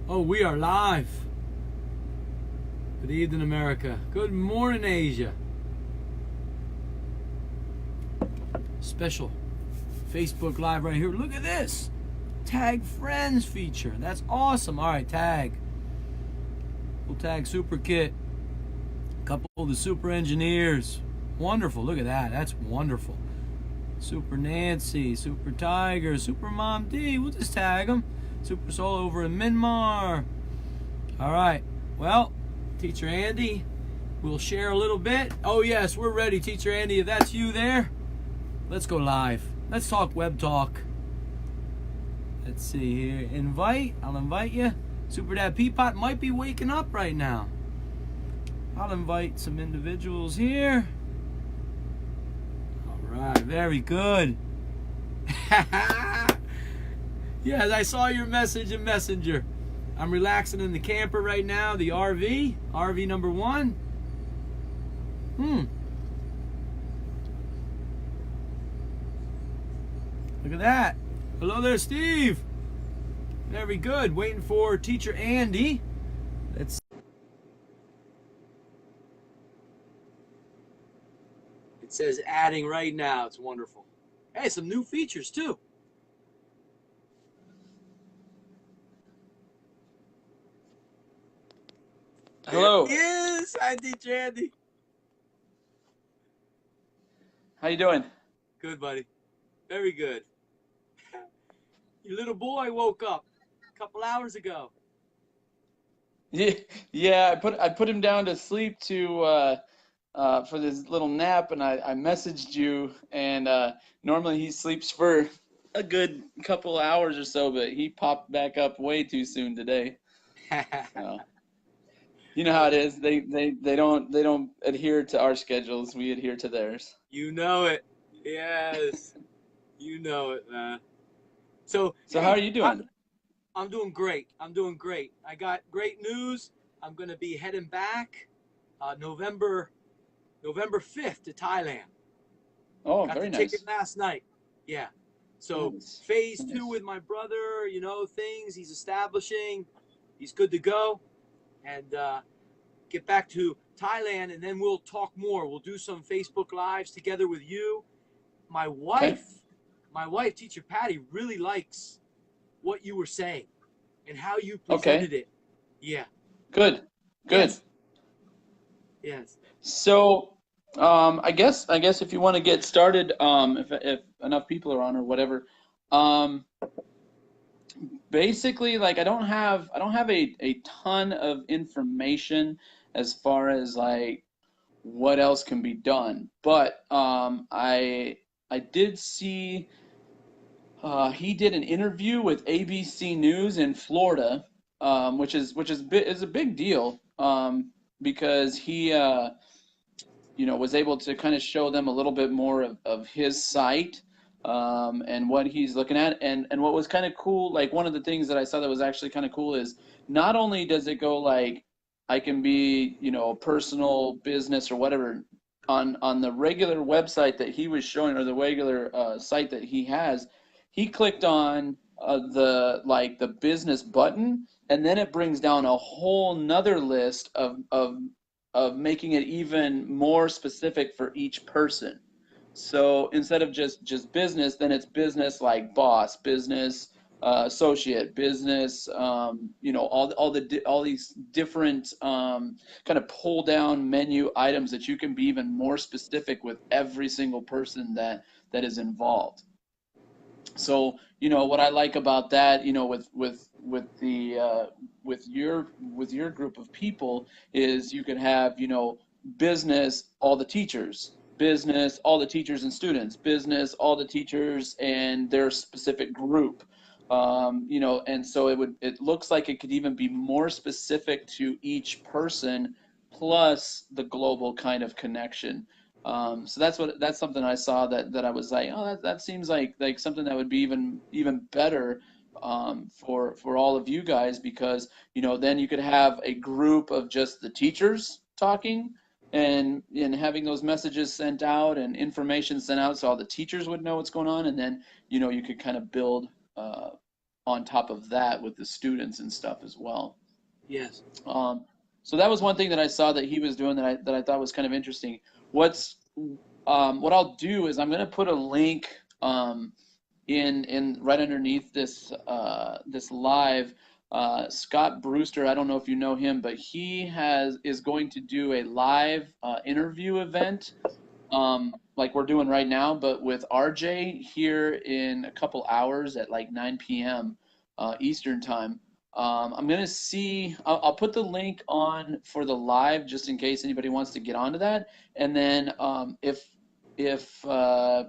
Oh, we are live. Good evening, America. Good morning, Asia. Special Facebook Live right here. Look at this. Tag friends feature. That's awesome. All right, tag. We'll tag Super Kit. A couple of the super engineers. Wonderful. Look at that. That's wonderful. Super Nancy, Super Tiger, Super Mom D. We'll just tag them. Super Soul over in Myanmar. All right. Well, Teacher Andy, we'll share a little bit. Oh, yes, we're ready, Teacher Andy. If that's you there, let's go live. Let's talk web talk. Let's see here. Invite. I'll invite you. Super Dad Peapot might be waking up right now. I'll invite some individuals here. All right. Very good. Yes, I saw your message in Messenger. I'm relaxing in the camper right now, the RV number 1. Look at that. Hello there, Steve. Very good. Waiting for Teacher Andy. Let's. It says adding right now. It's wonderful. Hey, some new features too. Hello. Yes, hi, Teacher Andy. How you doing? Good, buddy. Very good. Your little boy woke up a couple hours ago. Yeah. I put him down to sleep for this little nap, and I messaged you. And normally he sleeps for a good couple hours or so, but he popped back up way too soon today. So, you know how it is. They don't adhere to our schedules. We adhere to theirs. You know it. Yes. You know it, man. So, So how hey, are you doing? I'm doing great. I'm doing great. I got great news. I'm going to be heading back November 5th to Thailand. Oh, Got the very ticket nice. last night. Yeah. So Nice. phase 2 Nice. with my brother, things he's establishing. He's good to go. And get back to Thailand, and then we'll talk more. We'll do some Facebook Lives together with you. My Okay. wife, Teacher Patty, really likes what you were saying and how you Okay. presented it. Yeah. Good. Good. Yes. Yes. So, I guess if you want to get started, if enough people are on or whatever, um, basically, like I don't have a ton of information as far as like what else can be done, but I did see he did an interview with ABC News in Florida, is a big deal, because he was able to kind of show them a little bit more of his site, and what he's looking at. And what was kind of cool, like one of the things that I saw that was actually kind of cool is not only does it go like I can be, personal, business, or whatever on the regular website that he was showing, or the regular site that he has. He clicked on the business button, and then it brings down a whole nother list of making it even more specific for each person. So instead of just business, then it's business like boss, business associate, business, all these different kind of pull down menu items that you can be even more specific with every single person that is involved. So what I like about that, with your group of people, is you could have business, all the teachers, business, all the teachers and students, business, all the teachers and their specific group. And so it looks like it could even be more specific to each person, plus the global kind of connection. So that's something I saw that I was like, oh, that seems like something that would be even better, for all of you guys, because then you could have a group of just the teachers talking, and having those messages sent out and information sent out, so all the teachers would know what's going on. And then you could kind of build on top of that with the students and stuff as well. Yes. Um, so that was one thing that I saw that he was doing that I thought was kind of interesting. What I'll do is I'm going to put a link in right underneath this live. Scott Brewster, I don't know if you know him, but he is going to do a live interview event like we're doing right now, but with RJ here in a couple hours at like 9 p.m. Eastern time. I'm gonna see. I'll put the link on for the live just in case anybody wants to get onto that. And then if if I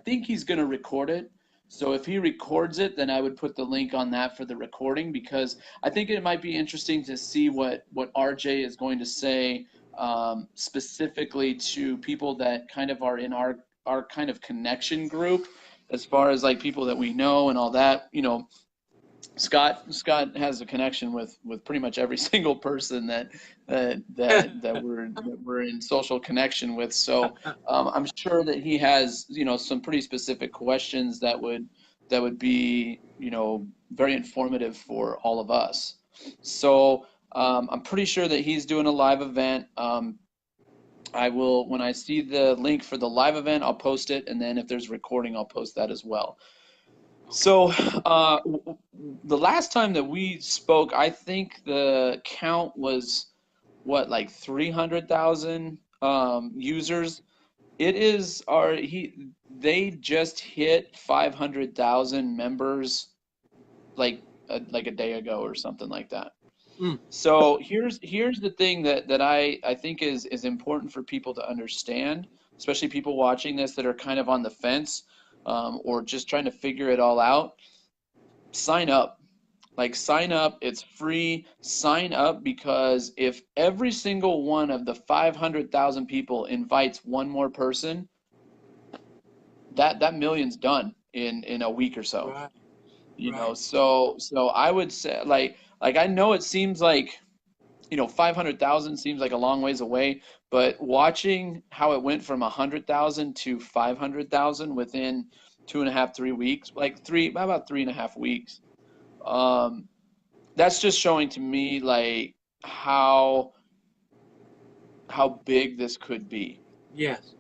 think he's gonna record it. So if he records it, then I would put the link on that for the recording because I think it might be interesting to see what RJ is going to say specifically to people that kind of are in our kind of connection group as far as like people that we know and all that. You know, Scott has a connection with pretty much every single person that we're in social connection with. So I'm sure that he has some pretty specific questions that would be very informative for all of us. So I'm pretty sure that he's doing a live event. I will, when I see the link for the live event, I'll post it, and then if there's recording, I'll post that as well. Okay. So, the last time that we spoke, I think the count was what, like 300,000 users. It is they just hit 500,000 members like a day ago or something like that. Mm. So here's the thing that I think is important for people to understand, especially people watching this that are kind of on the fence or just trying to figure it all out. Sign up. Like sign up, it's free. Sign up because if every single one of the 500,000 people invites one more person, that million's done in a week or so. Right. You know, Right. so I would say like I know it seems like 500,000 seems like a long ways away, but watching how it went from 100,000 to 500,000 within 2.5, 3 weeks, about 3.5 weeks, um, that's just showing to me like how how big this could be. Yes.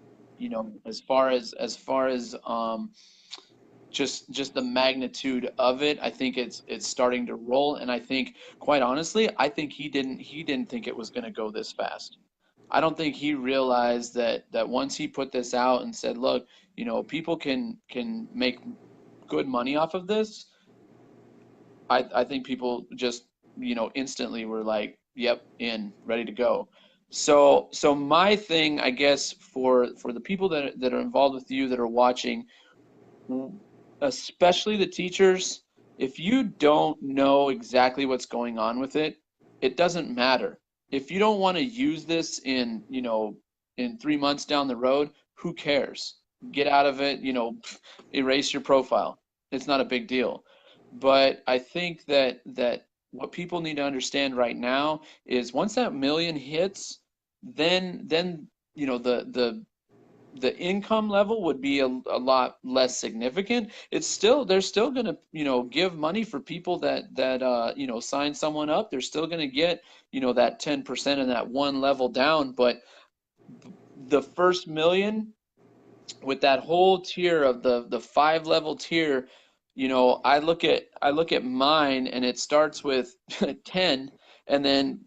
As far as just the magnitude of it, I think it's starting to roll, and I think, quite honestly, I think he didn't think it was going to go this fast. I don't think he realized that once he put this out and said, look, people can make good money off of this. I think people just instantly were like, yep, in, ready to go. So my thing, I guess, for the people that are involved with you that are watching, especially the teachers, if you don't know exactly what's going on with it, it doesn't matter. If you don't want to use this in 3 months down the road, who cares? Get out of it, erase your profile. It's not a big deal. But I think that what people need to understand right now is once that million hits, then the income level would be a lot less significant. They're still going to give money for people that sign someone up. They're still going to get that 10% and that one level down, but the first million with that whole tier of the 5 level tier, I look at mine and it starts with 10, and then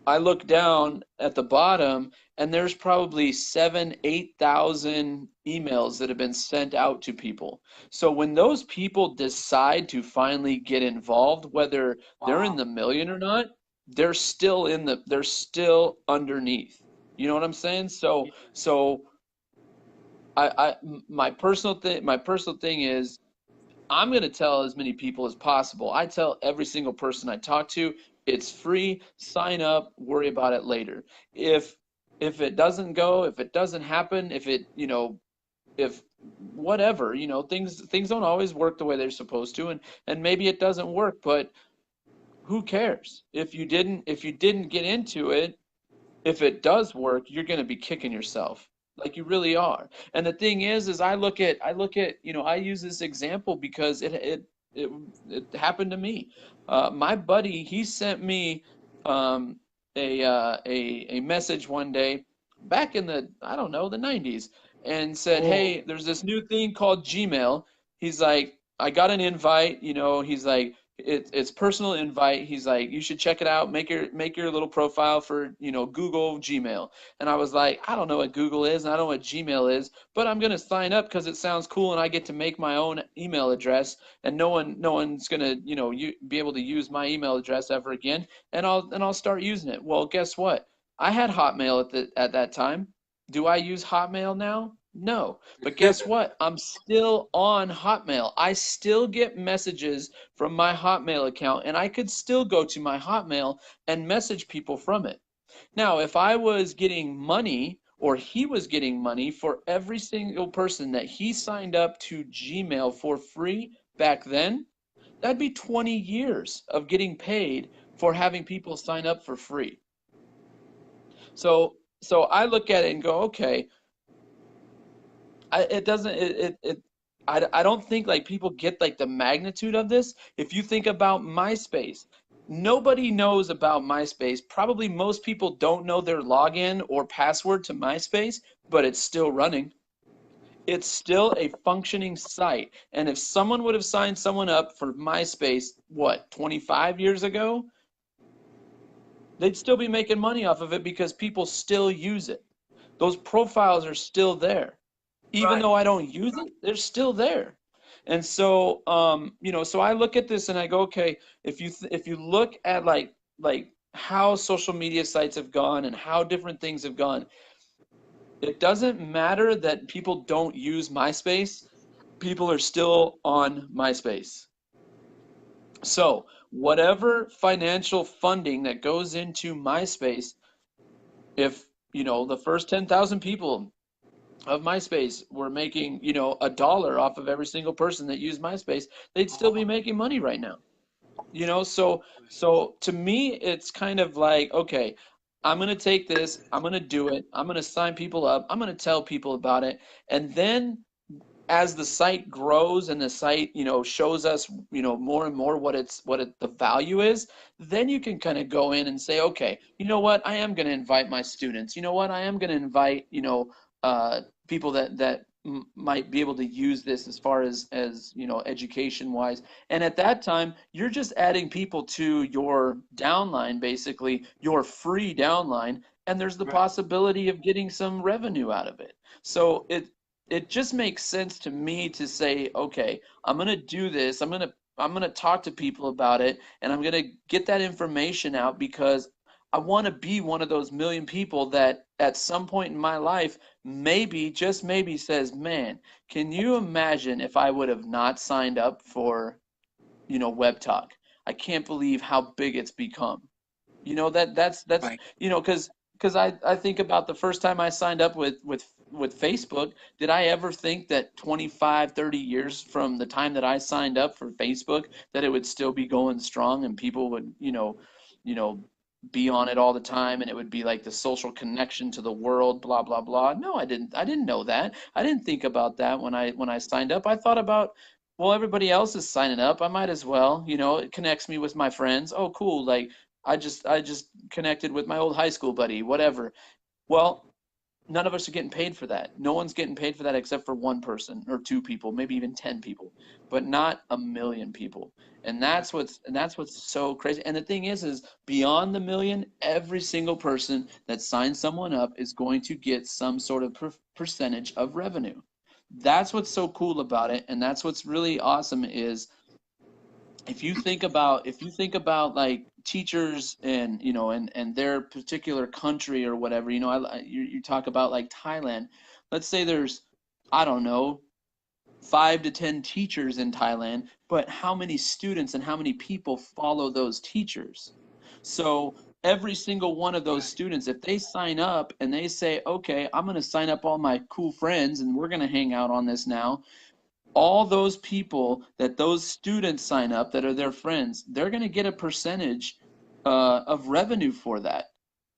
I look down at the bottom and there's probably 8,000 emails that have been sent out to people. So when those people decide to finally get involved, whether they're in Wow. the million or not, they're still underneath. You know what I'm saying? So Yes. so my personal thing is I'm going to tell as many people as possible. I tell every single person I talk to, it's free, sign up, worry about it later. If if it doesn't go, if it doesn't happen, if whatever, things don't always work the way they're supposed to, and maybe it doesn't work, but who cares? If you didn't get into it, if it does work, you're going to be kicking yourself. like you really are. And the thing is I look at, I use this example because it, it happened to me. My buddy, he sent me um, a message one day back in the, I don't know, the 90s, and said, Oh, "Hey, there's this new thing called Gmail." He's like, "I got an invite, he's like, it's personal invite. He's like, you should check it out. Make your little profile for, Google Gmail." And I was like, I don't know what Google is, and I don't know what Gmail is, but I'm gonna sign up because it sounds cool, and I get to make my own email address, and no one's gonna, be able to use my email address ever again, and I'll start using it. Well, guess what? I had Hotmail at that time. Do I use Hotmail now? No. But guess what? I'm still on Hotmail. I still get messages from my Hotmail account, and I could still go to my Hotmail and message people from it. Now, if I was getting money or he was getting money for every single person that he signed up to Gmail for free back then, that'd be 20 years of getting paid for having people sign up for free. So I look at it and go, okay, it doesn't I don't think like people get like the magnitude of this. If you think about MySpace, nobody knows about MySpace. Probably most people don't know their login or password to MySpace, but it's still running. It's still a functioning site. And if someone would have signed someone up for MySpace, what, 25 years ago, they'd still be making money off of it because people still use it. Those profiles are still there. Even right. though I don't use it, they're still there. And so, so I look at this and I go, okay, if you look at like how social media sites have gone and how different things have gone, it doesn't matter that people don't use MySpace. People are still on MySpace. So whatever financial funding that goes into MySpace, if the first 10,000 people of MySpace were making, $1 off of every single person that used MySpace, they'd still be making money right now. So to me, it's kind of like, okay, I'm gonna take this, I'm gonna do it, I'm gonna sign people up, I'm gonna tell people about it, and then as the site grows and the site, shows us, more and more the value is, then you can kind of go in and say, okay, you know what, I am going to invite my students. You know what, I am going to invite, uh, people that might be able to use this as far as education wise. And at that time, you're just adding people to your downline, basically your free downline, and there's the Right. possibility of getting some revenue out of it. So it just makes sense to me to say, okay, I'm gonna do this. I'm gonna talk to people about it, and I'm gonna get that information out because I want to be one of those million people that at some point in my life, maybe, just maybe, says, man, can you imagine if I would have not signed up for, Web Talk? I can't believe how big it's become. That's Right. because I think about the first time I signed up with Facebook. Did I ever think that 25, 30 years from the time that I signed up for Facebook that it would still be going strong and people would, you know, be on it all the time and it would be like the social connection to the world, blah blah blah. No, I didn't know that. I didn't think about that when I signed up. I thought about, well, everybody else is signing up. I might as well, it connects me with my friends. Oh, cool. Like I just connected with my old high school buddy, whatever. Well, none of us are getting paid for that. No one's getting paid for that except for one person or two people, maybe even 10 people, but not a million people. And that's what's so crazy. And the thing is beyond the million, every single person that signs someone up is going to get some sort of percentage of revenue. That's what's so cool about it, and that's what's really awesome is if you think about like teachers and and their particular country or whatever, you talk about like Thailand. Let's say there's, I don't know, 5 to 10 teachers in Thailand, but how many students and how many people follow those teachers? So every single one of those Right. students, if they sign up and they say, okay, I'm going to sign up all my cool friends and we're going to hang out on this now, all those people that those students sign up that are their friends, they're going to get a percentage of revenue for that.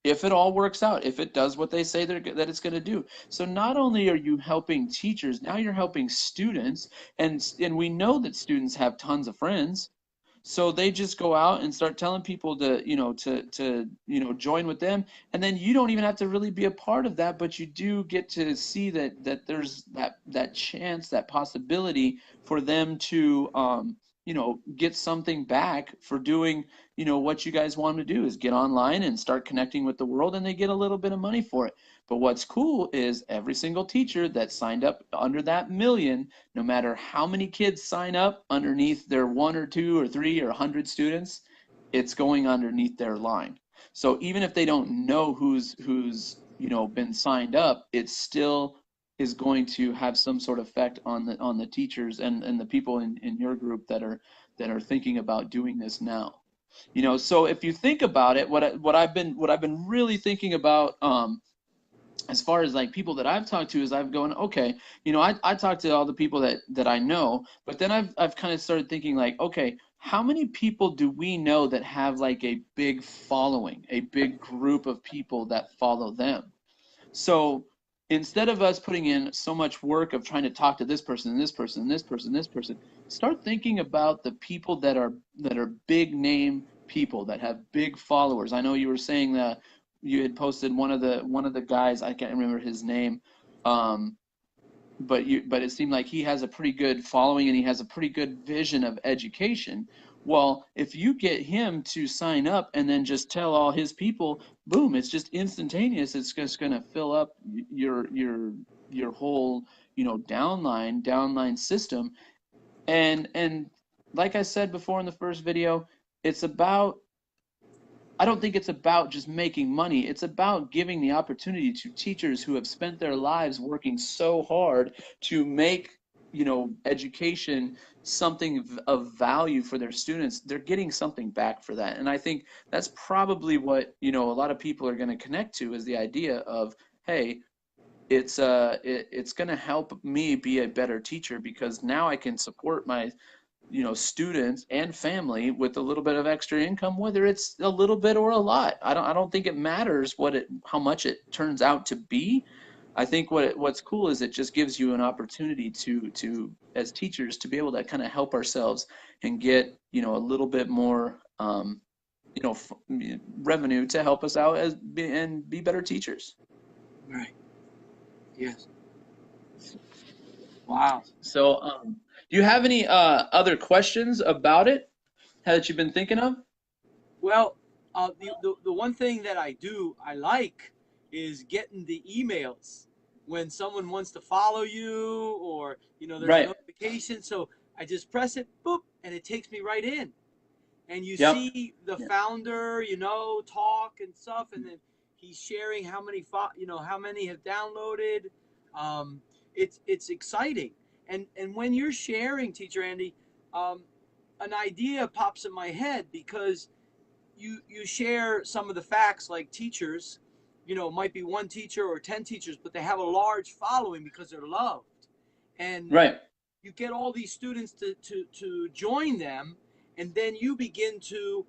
if it all works out, if it does what they say that it's going to do. So not only are you helping teachers, now you're helping students, and we know that students have tons of friends. So they just go out and start telling people to, join with them, and then you don't even have to really be a part of that, but you do get to see that there's that chance, that possibility for them to, get something back for doing, what you guys want them to do is get online and start connecting with the world, and they get a little bit of money for it. But what's cool is every single teacher that signed up under that million, no matter how many kids sign up underneath their one or two or three or 100 students, it's going underneath their line. So even if they don't know who's been signed up, it still is going to have some sort of effect on the teachers and the people in your group that are thinking about doing this now. So if you think about it, what I've been really thinking about, as far as like people that I've talked to, is I've gone, okay, I talk to all the people that I know, but then I've kind of started thinking like, okay, how many people do we know that have like a big following, a big group of people that follow them? So instead of us putting in so much work of trying to talk to this person and this person and this person and this person, start thinking about the people that are big name people that have big followers. I know you were saying that you had posted one of the guys, I can't remember his name, um, but it seemed like he has a pretty good following and he has a pretty good vision of education. Well, if you get him to sign up and then just tell all his people, boom, it's just instantaneous. It's just going to fill up your whole, downline system. And like I said before in the first video, it's about I don't think it's about just making money. It's about giving the opportunity to teachers who have spent their lives working so hard to make, education something of value for their students. They're getting something back for that. And I think that's probably what, a lot of people are going to connect to, is the idea of, hey, it's going to help me be a better teacher because now I can support my students and family with a little bit of extra income, whether it's a little bit or a lot. I don't think it matters how much it turns out to be. I think what's cool is it just gives you an opportunity to as teachers to be able to kind of help ourselves and get a little bit more revenue to help us out and be better teachers. Right. Yes. Wow. So do you have any other questions about it that you've been thinking of? Well, the one thing that I like is getting the emails when someone wants to follow you, or there's a Right. notification. So I just press it, boop, and it takes me right in. And you Yep. see the Yeah. founder, talk and stuff, and then he's sharing how many have downloaded. Um, it's exciting, and when you're sharing, Teacher Andy, um, an idea pops in my head because you share some of the facts, like teachers, might be one teacher or 10 teachers, but they have a large following because they're loved, and Right. you get all these students to join them, and then you begin to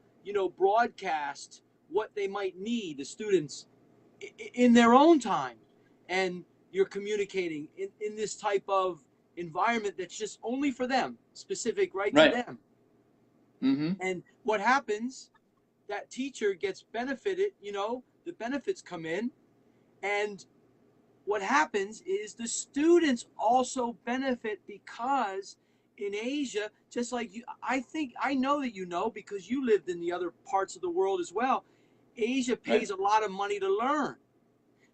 broadcast what they might need, the students, in their own time, and you're communicating in this type of environment that's just only for them, specific, right to Right. them. Mm-hmm. And what happens, that teacher gets benefited, the benefits come in, and what happens is the students also benefit because in Asia, just like you, I know that because you lived in the other parts of the world as well. Asia Right. pays a lot of money to learn.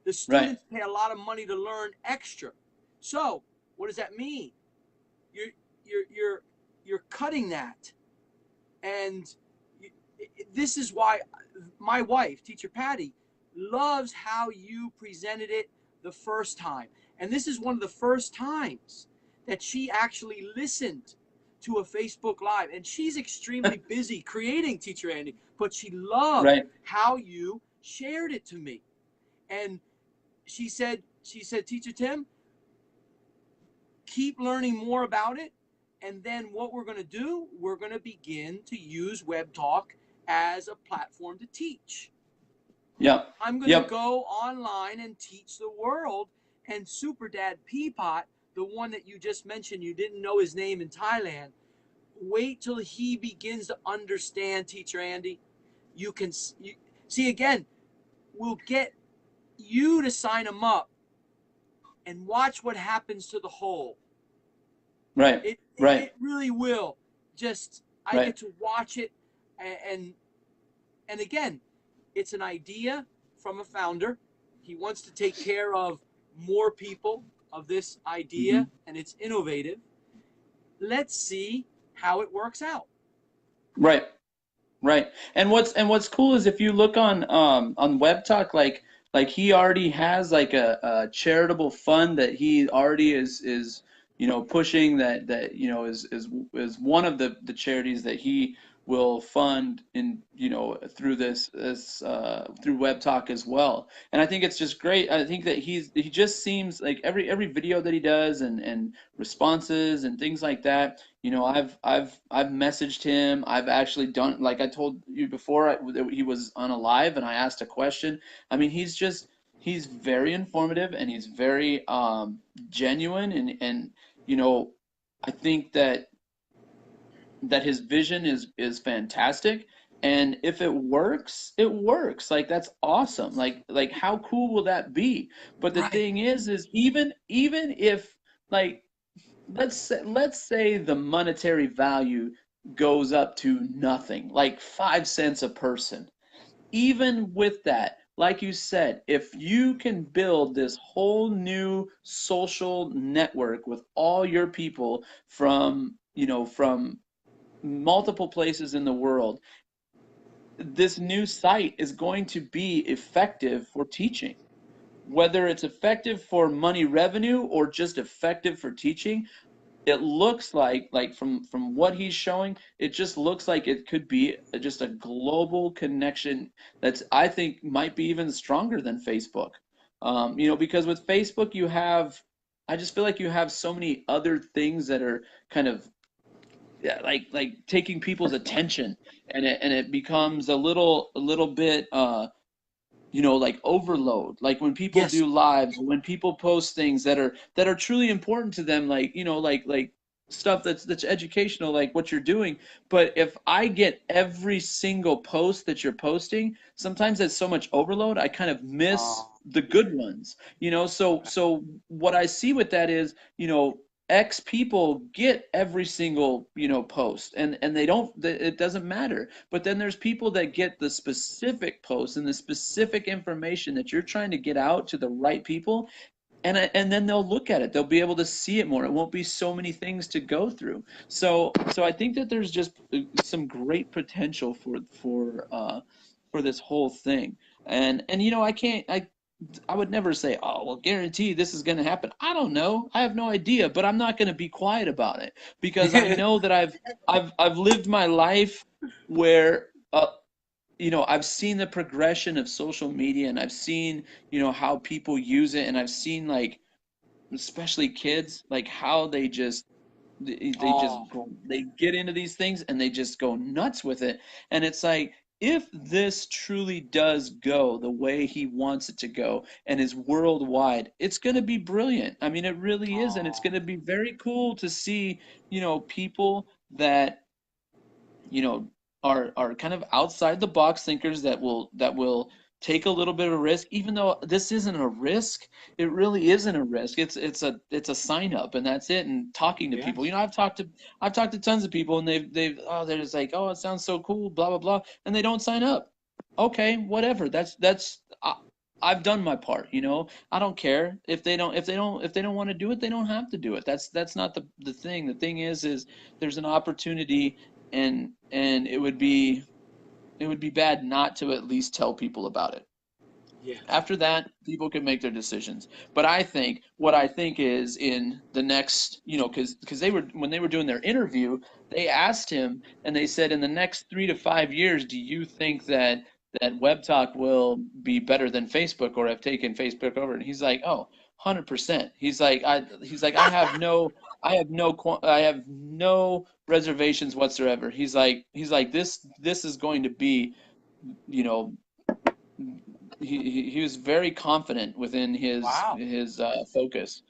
The Right. students pay a lot of money to learn extra. So what does that mean? You're you're cutting that, and this is why my wife, Teacher Patty, loves how you presented it the first time. And this is one of the first times that she actually listened to a Facebook Live. And she's extremely busy creating, Teacher Andy, but she loved Right. how you shared it to me. And she said, Teacher Tim, keep learning more about it. And then what we're going to do, we're going to begin to use WebTalk as a platform to teach. Yep. I'm going to Yep. go online and teach the world. And Super Dad Peapot, the one that you just mentioned, you didn't know his name in Thailand. Wait till he begins to understand, Teacher Andy. You can see again, we'll get you to sign him up and watch what happens to the whole. Right. It, it, Right. it really will. Just, I Right. get to watch it. And, and again, it's an idea from a founder. He wants to take care of more people of this Hmm. idea, and it's innovative. Let's see how it works out. Right. Right. And what's cool is if you look on WebTalk, like he already has like a charitable fund that he already is pushing, that is one of the charities that he will fund in through this through WebTalk as well. And I think it's just great. I think that he just seems like every video that he does, and responses and things like that. I've messaged him. I've actually done, like I told you before, that he was on a live and I asked a question. I mean, he's very informative, and he's very genuine, and you know I think that his vision is fantastic. And if it works, it works. Like, that's awesome. Like how cool will that be? But the Right. thing is even if, like, let's say the monetary value goes up to nothing, like 5 cents a person. Even with that, like you said, if you can build this whole new social network with all your people from multiple places in the world, this new site is going to be effective for teaching. Whether it's effective for money revenue or just effective for teaching, it looks like from what he's showing, it just looks like it could be just a global connection that's, I think, might be even stronger than Facebook. Because with Facebook you have, I just feel like you have so many other things that are kind of, yeah, like taking people's attention, and it becomes a little bit like overload, like when people Yes. do lives, when people post things that are truly important to them, like like stuff that's educational, like what you're doing. But if I get every single post that you're posting, sometimes that's so much overload, I kind of miss Oh, the good ones. So what I see with that is, X people get every single post, and they don't, it doesn't matter. But then there's people that get the specific posts and the specific information that you're trying to get out to the right people, and then they'll look at it. They'll be able to see it more. It won't be so many things to go through. So I think that there's just some great potential for this whole thing. And I would never say, oh, well, guarantee this is going to happen. I don't know. I have no idea, but I'm not going to be quiet about it, because I know that I've lived my life where I've seen the progression of social media, and I've seen, how people use it, and I've seen, like, especially kids, like how they just oh, go, they get into these things and they just go nuts with it. And it's like, if this truly does go the way he wants it to go and is worldwide, it's going to be brilliant. I mean, it really is. And it's oh, going to be very cool to see, people that you know are kind of outside the box thinkers, that will take a little bit of a risk. Even though this isn't a risk, it really isn't a risk. It's a sign up, and that's it. And talking to people, yes. I've talked to tons of people, and they're just like, oh, it sounds so cool, blah blah blah, and they don't sign up. Okay, whatever. I've done my part. I don't care if they don't want to do it. They don't have to do it. That's not the thing. The thing is there's an opportunity, and it would be bad not to at least tell people about it. Yes. After that, people can make their decisions. But what I think is, in the next, because they were when they were doing their interview, they asked him, and they said, in the next 3 to 5 years, do you think that WebTalk will be better than Facebook, or have taken Facebook over? And he's like, oh, 100%. He's like, I have no reservations whatsoever. He's like, this is going to be, you know he was very confident within Wow. his focus.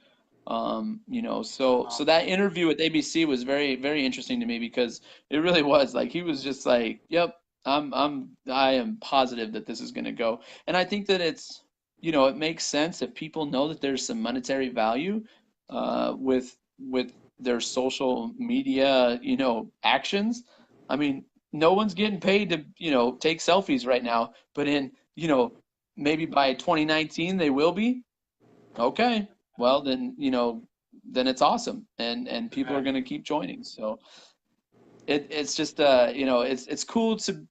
So Wow. that interview with ABC was very, very interesting to me because it really was like he was just like, "Yep, I am positive that this is going to go." And I think that it makes sense if people know that there's some monetary value with their social media, actions. I mean, no one's getting paid to, take selfies right now, but maybe by 2019 they will be. Okay. Well, then it's awesome, and people are Right. going to keep joining. So it's just it's cool to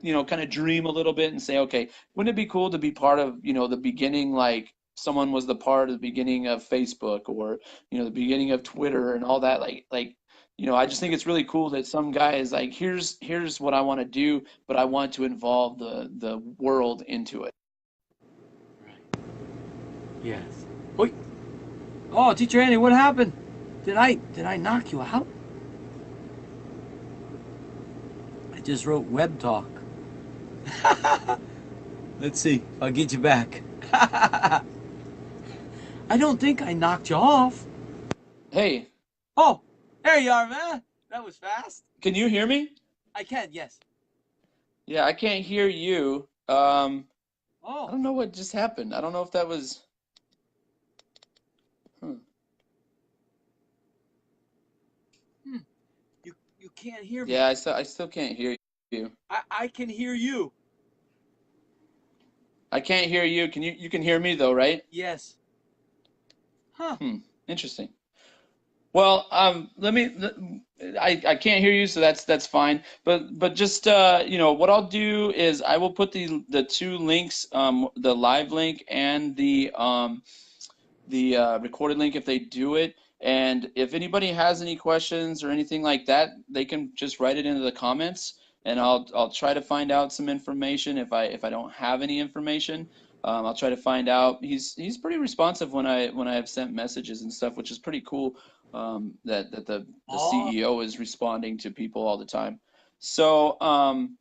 kind of dream a little bit and say, okay, wouldn't it be cool to be part of the beginning, like someone was the part of the beginning of Facebook, or the beginning of Twitter and all that, I just think it's really cool that some guy is like, here's what I want to do, but I want to involve the world into it. Right. Yes. Oi. Oh, Teacher Andy, what happened? Did I knock you out? I just wrote web talk. Let's see if I'll get you back. I don't think I knocked you off. Hey, Oh, there you are, man. That was fast. can you hear me? I can, yes. Yeah, I can't hear you. I Oh, don't know what just happened. I don't know if that was. Hmm. hmm. You can't hear me. Yeah, I still can't hear you. I can hear you. I can't hear you. You can hear me though, right? Yes. Huh. Hmm. Interesting. Well, I can't hear you, so that's fine. But just what I'll do is I will put the two links, the live link and the recorded link if they do it. And if anybody has any questions or anything like that, they can just write it into the comments, and I'll try to find out some information. If I don't have any information, I'll try to find out. He's pretty responsive when I have sent messages and stuff, which is pretty cool. That the Oh, CEO is responding to people all the time. So I'm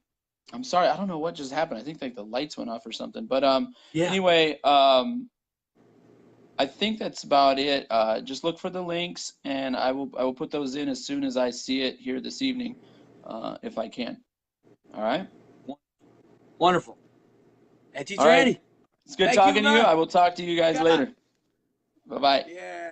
sorry, I don't know what just happened. I think like the lights went off or something. But yeah. anyway, I think that's about it. Just look for the links, and I will put those in as soon as I see it here this evening, if I can. All right. Wonderful. Hey, All Teacher right. Andy. It's good Thank you, talking to you. man. I will talk to you You guys got it. later. Bye bye. Yeah.